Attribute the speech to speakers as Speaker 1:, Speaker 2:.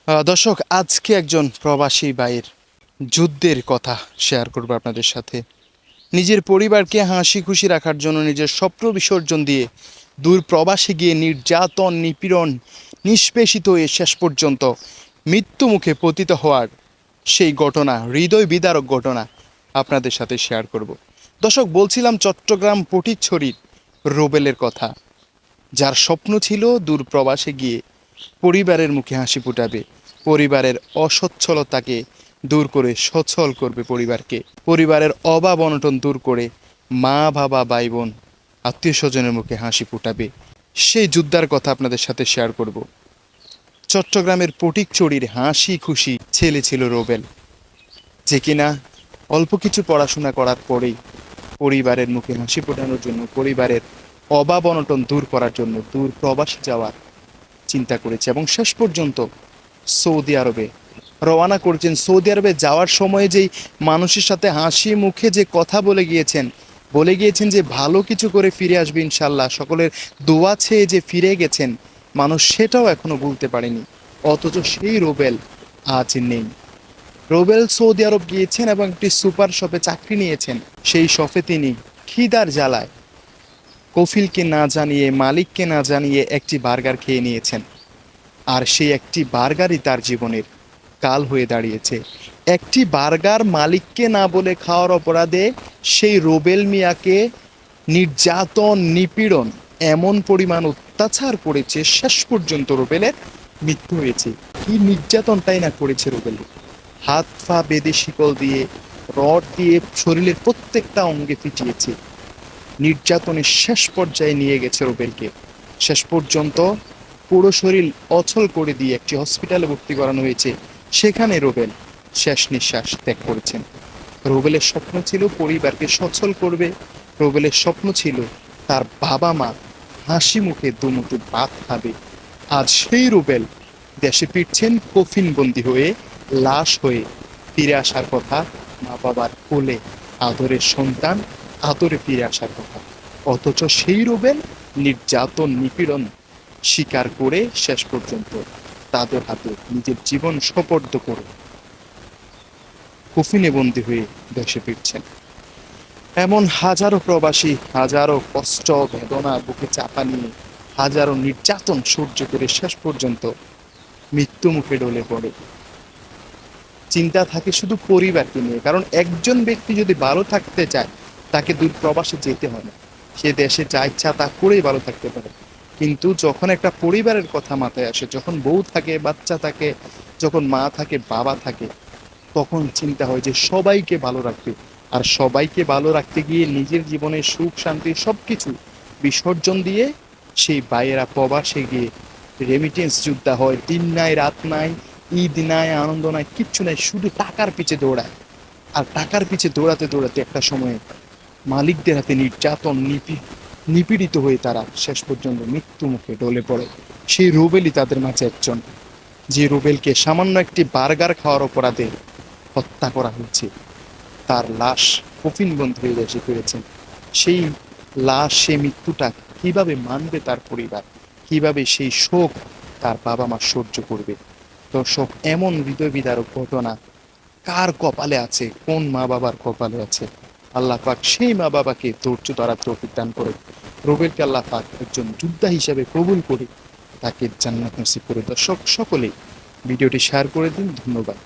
Speaker 1: দর্শক, আজকে একজন প্রবাসী ভাইয়ের যুদ্ধের কথা শেয়ার করব আপনাদের সাথে। নিজের পরিবারকে হাসি খুশি রাখার জন্য নিজের স্বপ্ন বিসর্জন দিয়ে দূর প্রবাসে গিয়ে নির্যাতন নিপীড়ন নিষ্পেষিত হয়ে শেষ পর্যন্ত মৃত্যু মুখে পতিত হওয়ার সেই ঘটনা, হৃদয় বিদারক ঘটনা আপনাদের সাথে শেয়ার করব। দর্শক, বলছিলাম চট্টগ্রাম ফটিকছড়ির রুবেলের কথা, যার স্বপ্ন ছিল দূর প্রবাসে গিয়ে পরিবারের মুখে হাসি ফুটাবে, পরিবারের অসচ্ছলতাকে দূর করে সচ্ছল করবে পরিবারকে, পরিবারের অভাব অনটন দূর করে মা বাবা ভাই বোন আত্মীয় স্বজনের মুখে হাসি ফুটাবে। সেই যোদ্ধার কথা আপনাদের সাথে শেয়ার করব। চট্টগ্রামের ফটিকছড়ির হাসি খুশি ছেলে ছিল রুবেল, যে কিনা অল্প কিছু পড়াশোনা করার পরেই পরিবারের মুখে হাসি ফোটানোর জন্য, পরিবারের অভাব অনটন দূর করার জন্য দূর প্রবাসে যাওয়ার চিন্তা করেছে এবং শেষ পর্যন্ত সৌদি আরবে রওনা করেছেন। সৌদি আরবে যাওয়ার সময় যেই মানুষের সাথে হাসি মুখে যে কথা বলে গিয়েছেন যে ভালো কিছু করে ফিরে আসবে ইনশাল্লাহ, সকলের দোয়া চেয়ে যে ফিরে গেছেন মানুষ, সেটাও এখনো ভুলতে পারেনি। অথচ সেই রুবেল আজ নেই। রুবেল সৌদি আরব গিয়েছেন এবং একটি সুপার শপে চাকরি নিয়েছেন। সেই শপে তিনি খিদার জ্বালায় কফিলকে না জানিয়ে, মালিককে না জানিয়ে একটি বার্গার খেয়ে নিয়েছেন। আর সেই একটি বার্গারই তার জীবনের কাল হয়ে দাঁড়িয়েছে। একটি বার্গার মালিককে না বলে খাওয়ার অপরাধে সেই রুবেল মিয়াকে নির্যাতন নিপীড়ন এমন পরিমাণ অত্যাচার করেছে, শেষ পর্যন্ত রুবেলের মৃত্যু হয়েছে। কি নির্যাতনটাই না করেছে রুবেল! হাত পা বেঁধে শিকল দিয়ে, রড দিয়ে শরীরের প্রত্যেকটা অঙ্গে পিটিয়েছে, নির্যাতনের শেষ পর্যায়ে নিয়ে গেছে রুবেলকে। শেষ পর্যন্ত পুরো শরীর অচল করে দিয়ে একটি হসপিটালে ভর্তি করানো হয়েছে। সেখানে রুবেল শেষ নিঃশ্বাস ত্যাগ করেছেন। রুবেলের স্বপ্ন ছিল পরিবারকে সচ্ছল করবে, রুবেলের স্বপ্ন ছিল তার বাবা মা হাসি মুখে দুমুঠো ভাত খাবে। আজ সেই রুবেল দেশে ফিরছেন কফিনবন্দি হয়ে, লাশ হয়ে। ফিরে আসার কথা মা বাবার কোলে, আদরের সন্তান আদরে ফিরে আসার কথা। অথচ সেই রুবেল নির্যাতন নিপীড়ন স্বীকার করে শেষ পর্যন্ত তাদের হাতে নিজের জীবন সোপর্দ করে কফিনে বন্দী হয়ে দেশে ফিরছেন। এমন হাজারো প্রবাসী হাজারো কষ্ট বেদনা বুকে চাপা নিয়ে হাজারো নির্যাতন সহ্য করে শেষ পর্যন্ত মৃত্যু মুখে ঢলে পড়ে। চিন্তা থাকে শুধু পরিবারকে নিয়ে, কারণ একজন ব্যক্তি যদি ভালো থাকতে চায় তাকে দূর প্রবাসে যেতে হয় না, সে দেশে যা ইচ্ছা তা করেই ভালো থাকতে পারে। কিন্তু যখন একটা পরিবারের কথা মাথায় আসে, যখন বউ থাকে, বাচ্চা থাকে, যখন মা থাকে, বাবা থাকে, তখন চিন্তা হয় যে সবাইকে ভালো রাখবে। আর সবাইকে ভালো রাখতে গিয়ে নিজের জীবনের সুখ শান্তি সবকিছু বিসর্জন দিয়ে সেই ভাইয়েরা প্রবাসে গিয়ে রেমিটেন্স যোদ্ধা হয়। দিন নাই রাত নাই, ঈদ নাই, আনন্দ নাই, কিচ্ছু নাই, শুধু টাকার পিছে দৌড়ায়। আর টাকার পিছে দৌড়াতে দৌড়াতে একটা সময়ে মালিকদের হাতে নির্যাতন নিপীড়িত হয়ে তারা শেষ পর্যন্ত মৃত্যু মুখে ঢলে পড়ে। সেই রুবেলই তাদের মাঝে একজন, যে রুবেলকে সামান্য একটি বার্গার খাওয়ার অপরাধে হত্যা করা হয়েছে। তার লাশ কফিনবন্দ হয়ে এসে ফিরেছেন। সেই লাশ, সেই মৃত্যুটা কিভাবে মানবে তার পরিবার, কিভাবে সেই শোক তার বাবা মা সহ্য করবে? দর্শক, এমন হৃদয় বিদারক ঘটনা কার কপালে আছে, কোন মা বাবার কপালে আছে? আল্লাহ পাক সেই মা বাবাকে ধৈর্য ধরার তৌফিক দান করে। রুবেলকে আল্লাহ পাক একজন যোদ্ধা হিসেবে কবুল করে তাকে জান্নাত নসিব করে। দর্শক সকলেই ভিডিওটি শেয়ার করে দিন। ধন্যবাদ।